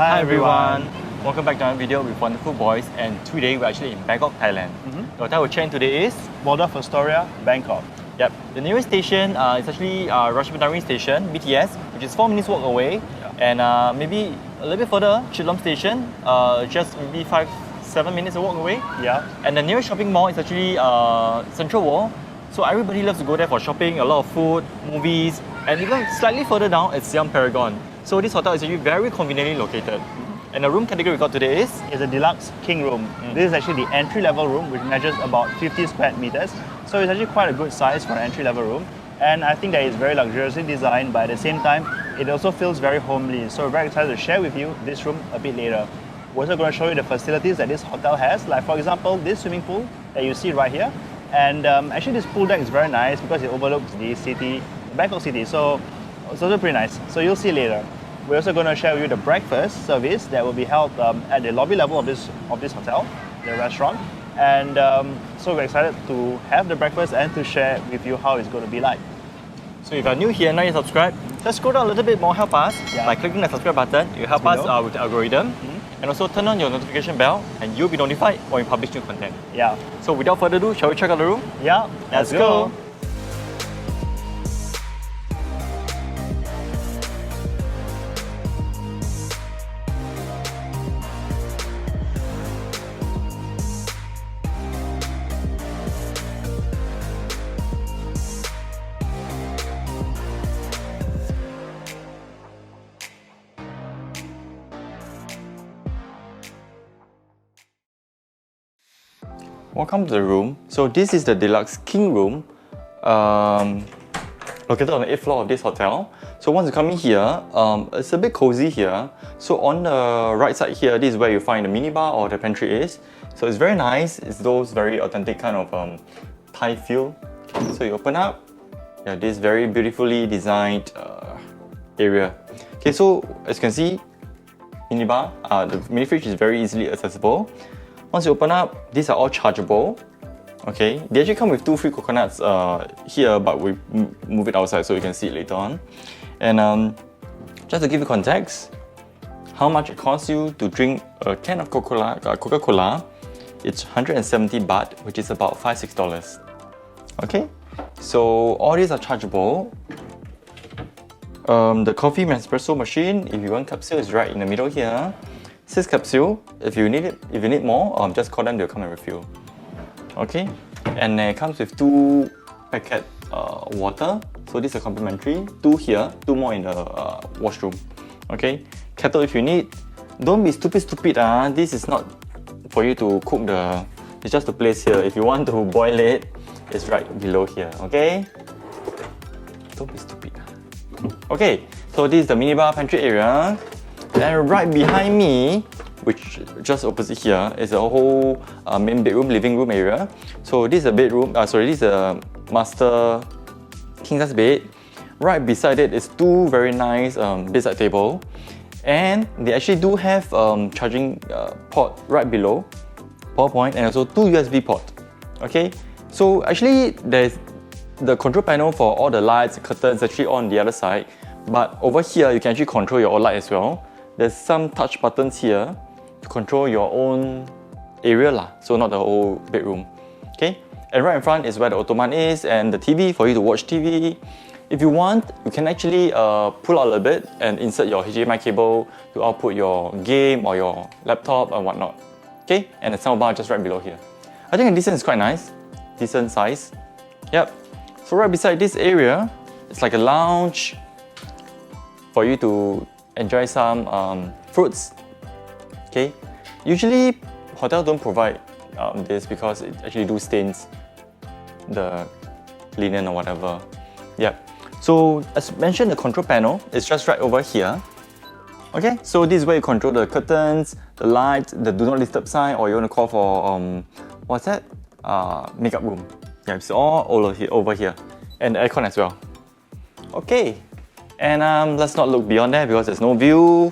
Hi everyone! Welcome back to another video with Wonderful Boys, and today we're actually in Bangkok, Thailand. The hotel we're checking today is Waldorf Astoria Bangkok. Yep. The nearest station is actually Ratchaburi Station, BTS, which is 4 minutes walk away, and maybe a little bit further, Chitlom Station, just maybe 5-7 minutes walk away. Yeah. And the nearest shopping mall is actually CentralwOrld. So everybody loves to go there for shopping, a lot of food, movies, and even slightly further down, it's Siam Paragon. So this hotel is actually very conveniently located. And the room category we got today is a deluxe king room. This is actually the entry-level room, which measures about 50 square meters. So it's actually quite a good size for an entry-level room. And I think that it's very luxuriously designed, but at the same time, it also feels very homely. So we're very excited to share with you this room a bit later. We're also going to show you the facilities that this hotel has, like for example, this swimming pool that you see right here. And actually this pool deck is very nice because it overlooks the city, Bangkok city. So it's also pretty nice. So you'll see later. We're also going to share with you the breakfast service that will be held at the lobby level of this hotel, the restaurant. And so we're excited to have the breakfast and to share with you how it's going to be like. So if you're new here and not yet subscribed, just scroll down a little bit more, help us by clicking the subscribe button. You help us with the algorithm. And also turn on your notification bell and you'll be notified when we publish new content. Yeah. So without further ado, shall we check out the room? Yeah, let's go. Welcome to the room. So this is the Deluxe King room, located on the 8th floor of this hotel. So once you come in here, it's a bit cozy here. So on the right side here, this is where you find the minibar or the pantry is. So it's very nice. It's those very authentic kind of Thai feel. So you open up, this very beautifully designed area. Okay, so as you can see, minibar, the mini fridge is very easily accessible. Once you open up, these are all chargeable. Okay, they actually come with 2 free coconuts here, but we move it outside so you can see it later on. And just to give you context, how much it costs you to drink a can of Coca-Cola, it's 170 baht, which is about $5-6. Okay, so all these are chargeable. The coffee espresso machine, if you want capsule, is right in the middle here. 6 capsule. If you need more, just call them, they'll come and refill. Okay, and it comes with 2 packet water. So these are complimentary. 2 here, 2 more in the washroom. Okay, kettle if you need. Don't be stupid. This is not for you to cook it's just to place here. If you want to boil it, it's right below here. Okay, don't be stupid. Okay, so this is the minibar pantry area. And right behind me, which just opposite here, is a whole main bedroom, living room area. So this is a bedroom, this is a master king size bed. Right beside it is 2 very nice bedside table. And they actually do have charging port right below, power point, and also 2 USB port. Okay, so actually there's the control panel for all the lights, curtains actually on the other side. But over here, you can actually control your own light as well. There's some touch buttons here to control your own area so not the whole bedroom. Okay, and right in front is where the ottoman is and the TV for you to watch TV. If you want, you can actually pull out a little bit and insert your HDMI cable to output your game or your laptop and whatnot. Okay, and the soundbar just right below here. I think the distance is quite nice, decent size. Yep. So right beside this area, it's like a lounge for you to enjoy some fruits. Okay, usually hotels don't provide this because it actually do stains the linen or whatever. Yep. So as mentioned, the control panel is just right over here. Okay, so this is where you control the curtains, the lights, the do not disturb sign, or you want to call for what's that? Makeup room. Yeah, it's all over here, and the aircon as well. Okay. And let's not look beyond that because there's no view.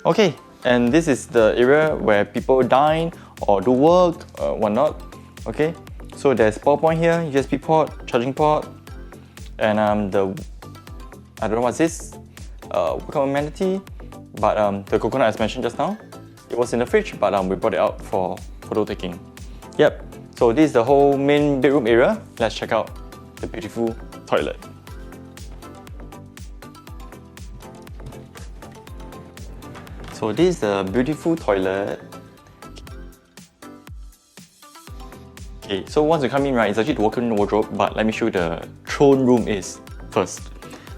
Okay, and this is the area where people dine or do work, whatnot. Okay, so there's power point here, USB port, charging port, and I don't know what's this, welcome amenity. But the coconut, as mentioned just now, it was in the fridge, but we brought it out for photo taking. Yep, so this is the whole main bedroom area. Let's check out the beautiful toilet. So this is the beautiful toilet. Okay, so once you come in, right, it's actually the walk-in wardrobe, but let me show you the throne room is first.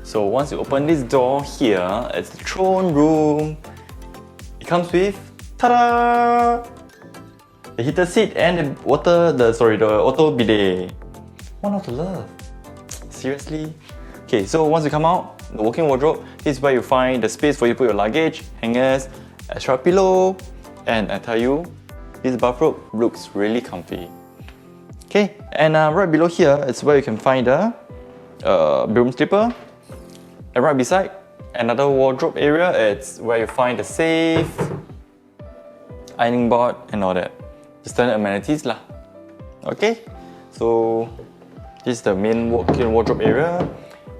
So once you open this door here, it's the throne room. It comes with, ta-da! The heated seat and the auto bidet. One out of love. Seriously? Okay, so once you come out, the walk-in wardrobe, this is where you find the space for you to put your luggage, hangers, extra pillow, and I tell you, this bathrobe looks really comfy. Okay, and right below here is where you can find the bedroom slipper, and right beside another wardrobe area, it's where you find the safe, ironing board, and all that. The standard amenities lah. Okay, so this is the main walk-in wardrobe area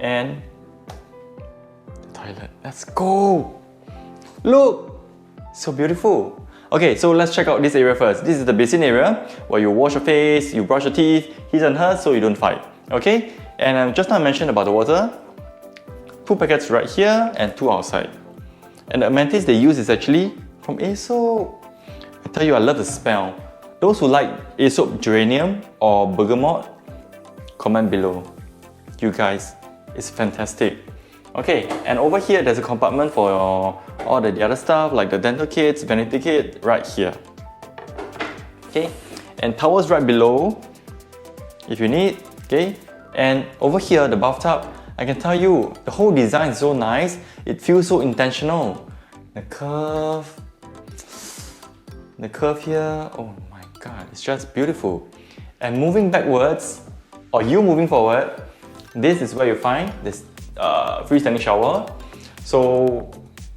and the toilet. Let's go! Look! So beautiful. Okay, so let's check out this area first. This is the basin area where you wash your face, you brush your teeth, his and hers, so you don't fight. Okay, and just now I mentioned about the water. 2 packets right here and 2 outside. And the amenities they use is actually from Aesop. I tell you, I love the smell. Those who like Aesop geranium or bergamot, comment below. You guys, it's fantastic. Okay, and over here there's a compartment for all the other stuff like the dental kits, vanity kit right here. Okay, and towels right below if you need. Okay, and over here the bathtub, I can tell you the whole design is so nice. It feels so intentional. The curve here, oh my god, it's just beautiful. And moving backwards, or you moving forward, this is where you find this freestanding shower. So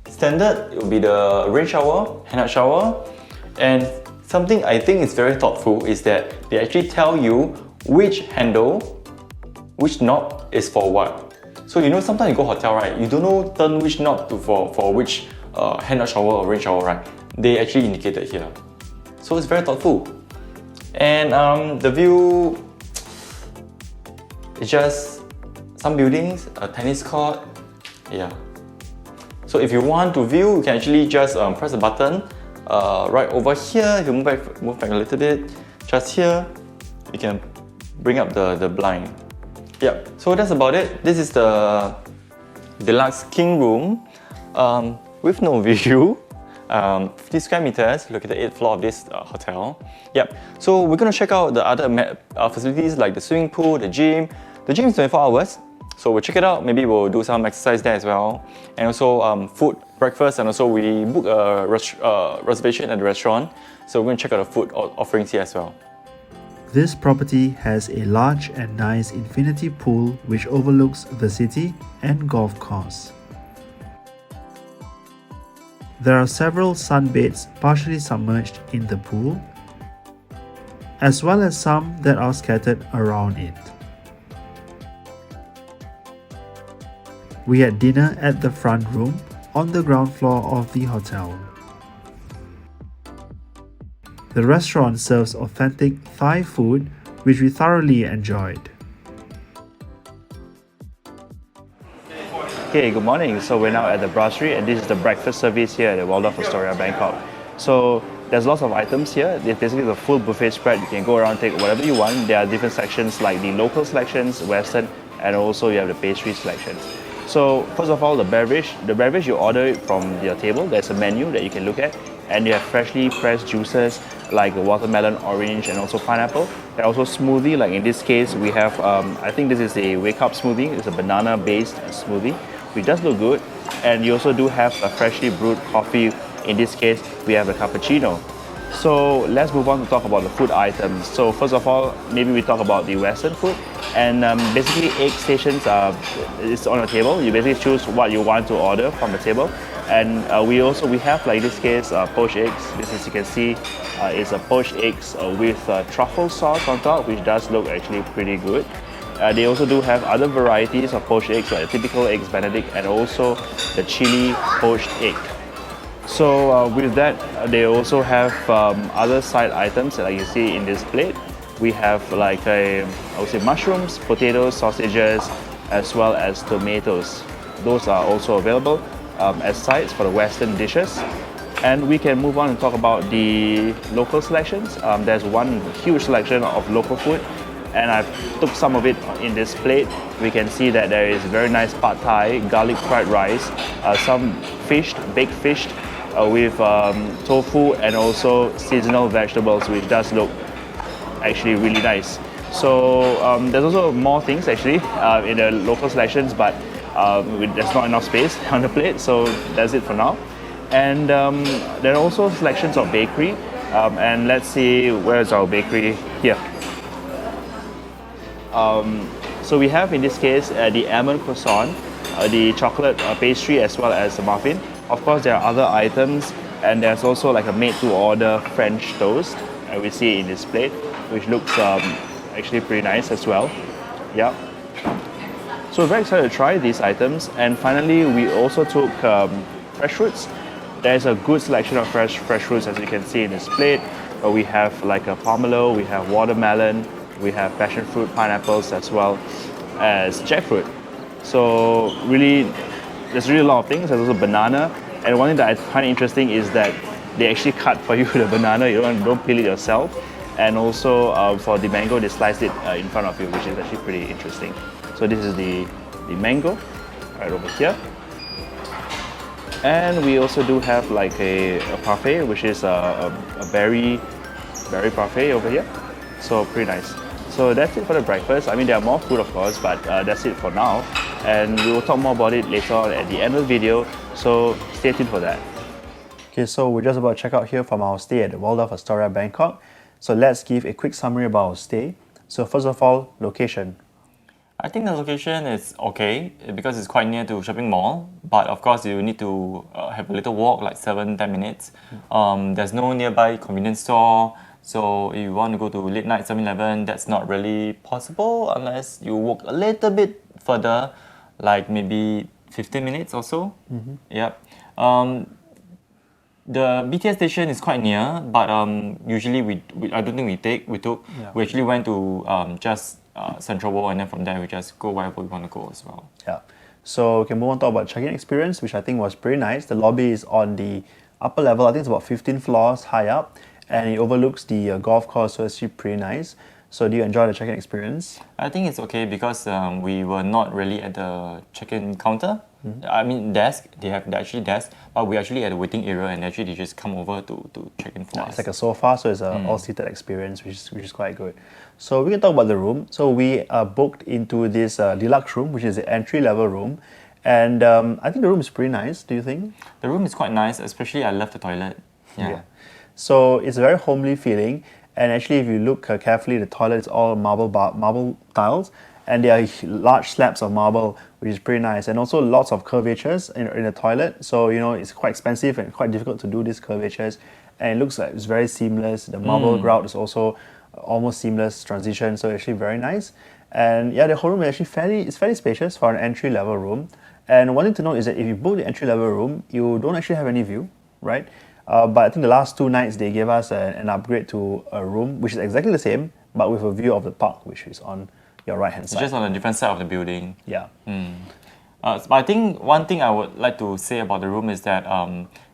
standard, it will be the rain shower, hand shower. And something I think is very thoughtful is that they actually tell you which handle, which knob is for what. So you know sometimes you go hotel, right, you don't know turn which knob for which hand shower or rain shower, right? They actually indicated here. So it's very thoughtful. And the view is just some buildings, a tennis court, yeah. So if you want to view, you can actually just press the button right over here. If you move back a little bit, just here, you can bring up the blind. Yep, so that's about it. This is the Deluxe King Room with no view. 50 square meters, located 8th floor of this hotel. Yep, so we're going to check out the other facilities like the swimming pool, the gym. The gym is 24 hours, so we'll check it out. Maybe we'll do some exercise there as well. And also food, breakfast, and also we book a reservation at the restaurant. So we're going to check out the food offerings here as well. This property has a large and nice infinity pool which overlooks the city and golf course. There are several sunbeds partially submerged in the pool, as well as some that are scattered around it. We had dinner at the front room on the ground floor of the hotel. The restaurant serves authentic Thai food, which we thoroughly enjoyed. Okay, good morning. So we're now at the brasserie and this is the breakfast service here at the Waldorf Astoria Bangkok. So there's lots of items here. It's basically the full buffet spread. You can go around, take whatever you want. There are different sections like the local selections, Western, and also you have the pastry selections. So first of all, the beverage you order it from your table. There's a menu that you can look at, and you have freshly pressed juices like watermelon, orange, and also pineapple. And also smoothie, like in this case we have, I think this is a wake up smoothie. It's a banana based smoothie, which does look good. And you also do have a freshly brewed coffee. In this case, we have a cappuccino. So let's move on to talk about the food items. So first of all, maybe we talk about the Western food. And basically egg stations is on the table. You basically choose what you want to order from the table. And we have, like in this case, poached eggs. This, as you can see, is a poached eggs with truffle sauce on top, which does look actually pretty good. They also do have other varieties of poached eggs, like the typical eggs Benedict and also the chili poached egg. So with that, they also have other side items like you see in this plate. We have like I would say mushrooms, potatoes, sausages, as well as tomatoes. Those are also available as sides for the Western dishes. And we can move on and talk about the local selections. There's one huge selection of local food, and I took some of it in this plate. We can see that there is very nice pad thai, garlic fried rice, some fish, baked fish with tofu, and also seasonal vegetables, which does look actually really nice. So there's also more things actually in the local selections, but there's not enough space on the plate, so that's it for now. And there are also selections of bakery, and let's see, where's our bakery? Here. So we have in this case the almond croissant, the chocolate pastry, as well as the muffin. Of course, there are other items, and there's also like a made-to-order French toast we see in this plate, which looks actually pretty nice as well. Yeah. So very excited to try these items. And finally, we also took fresh fruits. There's a good selection of fresh fruits, as you can see in this plate. We have like a pomelo, we have watermelon, we have passion fruit, pineapples, as well as jackfruit. So really, there's really a lot of things. There's also banana. And one thing that I find interesting is that they actually cut for you the banana. You don't peel it yourself. And also for the mango, they sliced it in front of you, which is actually pretty interesting. So this is the mango right over here. And we also do have like a parfait, which is a berry parfait over here. So pretty nice. So that's it for the breakfast. I mean, there are more food, of course, but that's it for now. And we will talk more about it later on at the end of the video. So stay tuned for that. Okay, so we're just about to check out here from our stay at the Waldorf Astoria Bangkok. So let's give a quick summary about our stay. So first of all, location. I think the location is okay because it's quite near to shopping mall, but of course you need to have a little walk, like 7-10 minutes. There's no nearby convenience store, so if you want to go to late night 7-Eleven, that's not really possible unless you walk a little bit further, like maybe 15 minutes or so. Yep. The BTS station is quite near, but usually we I don't think we took. Yeah. We actually went to just CentralwOrld, and then from there we just go wherever we want to go as well. Yeah. So we can move on to talk about check-in experience, which I think was pretty nice. The lobby is on the upper level. I think it's about 15 floors high up, and it overlooks the golf course, so it's actually pretty nice. So do you enjoy the check-in experience? I think it's okay because we were not really at the check-in counter. I mean desk, they actually desk, but we actually at the waiting area, and actually they just come over to check in for us. It's like a sofa, so it's an all-seated experience, which is quite good. So we can talk about the room. So we booked into this deluxe room, which is the entry-level room. And I think the room is pretty nice, do you think? The room is quite nice, especially I love the toilet. Yeah. So it's a very homely feeling. And actually, if you look carefully, the toilet is all marble tiles. And there are large slabs of marble, which is pretty nice. And also lots of curvatures in the toilet. So, you know, it's quite expensive and quite difficult to do these curvatures. And it looks like it's very seamless. The marble grout is also almost seamless transition. So actually very nice. And yeah, the whole room is actually fairly spacious for an entry-level room. And one thing to note is that if you book the entry-level room, you don't actually have any view, right? But I think the last 2 nights, they gave us an upgrade to a room, which is exactly the same, but with a view of the park, which is on your right-hand side. It's just on a different side of the building. Yeah. But I think one thing I would like to say about the room is that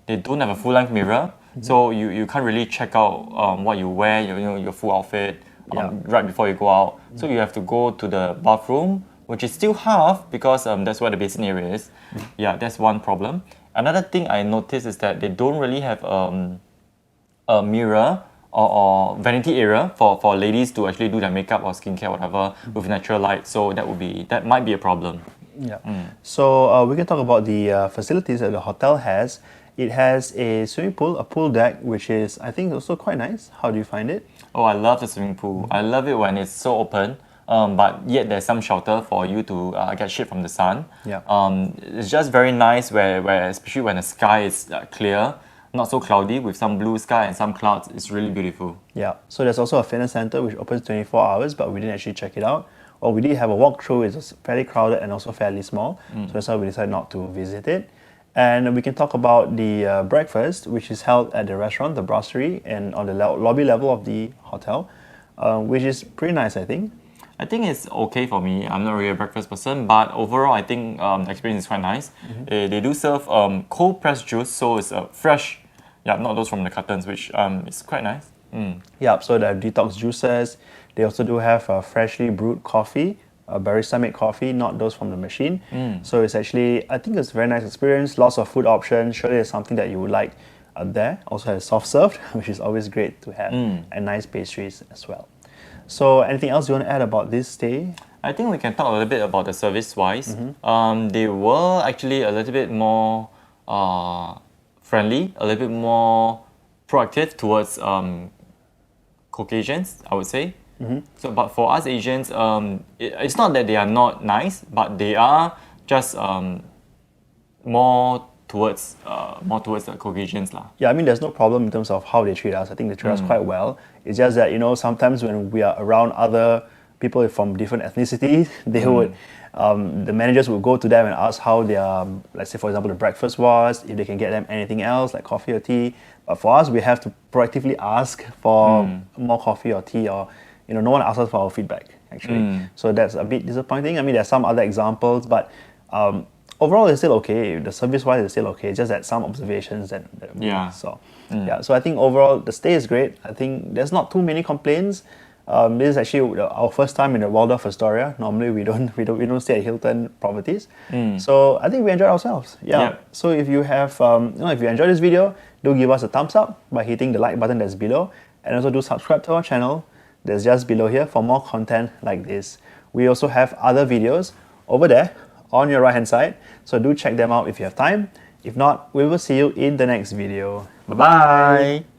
they don't have a full-length mirror, so you can't really check out what you wear, your full outfit right before you go out. So you have to go to the bathroom, which is still half because that's where the basin area is. Yeah, that's one problem. Another thing I noticed is that they don't really have a mirror or vanity area for ladies to actually do their makeup or skincare, whatever, with natural light. So that might be a problem. Yeah. So we can talk about the facilities that the hotel has. It has a swimming pool, a pool deck, which is, I think, also quite nice. How do you find it? Oh, I love the swimming pool. I love it when it's so open, but yet there's some shelter for you to get shade from the sun. Yeah. It's just very nice where especially when the sky is clear, not so cloudy, with some blue sky and some clouds. It's really beautiful. Yeah. So there's also a fitness center which opens 24 hours, but we didn't actually check it out. Or we did have a walkthrough. It's fairly crowded and also fairly small. So that's why we decided not to visit it. And we can talk about the breakfast, which is held at the restaurant, the brasserie, and on the lobby level of the hotel, which is pretty nice, I think. I think it's okay for me. I'm not really a breakfast person, but overall, I think the experience is quite nice. They do serve cold pressed juice, so it's fresh. Yeah, not those from the cartons, which is quite nice. Yeah, so the detox juices. They also do have freshly brewed coffee, barista-made coffee, not those from the machine. So it's actually, I think it's a very nice experience. Lots of food options. Surely it's something that you would like there. Also has soft served, which is always great to have, and nice pastries as well. So anything else you want to add about this stay? I think we can talk a little bit about the service-wise. They were actually a little bit more friendly, a little bit more proactive towards Caucasians, I would say. So, but for us Asians, it's not that they are not nice, but they are just more towards the Caucasians lah. Yeah, I mean, there's no problem in terms of how they treat us. I think they treat us quite well. It's just that, sometimes when we are around other people from different ethnicities, they would, the managers would go to them and ask how their, let's say for example, the breakfast was, if they can get them anything else like coffee or tea. But for us, we have to proactively ask for more coffee or tea, or, no one asks us for our feedback, actually. So that's a bit disappointing. I mean, there's some other examples, but overall, it's still okay. The service-wise, it's still okay. It's just that some observations that we saw. Yeah, so I think overall, the stay is great. I think there's not too many complaints. This is actually our first time in the Waldorf Astoria. Normally, we don't stay at Hilton properties. So I think we enjoyed ourselves. Yeah. Yep. So if you have, if you enjoyed this video, do give us a thumbs up by hitting the like button that's below, and also do subscribe to our channel. That's just below here for more content like this. We also have other videos over there on your right hand side, so do check them out if you have time. If not, we will see you in the next video. Bye-bye!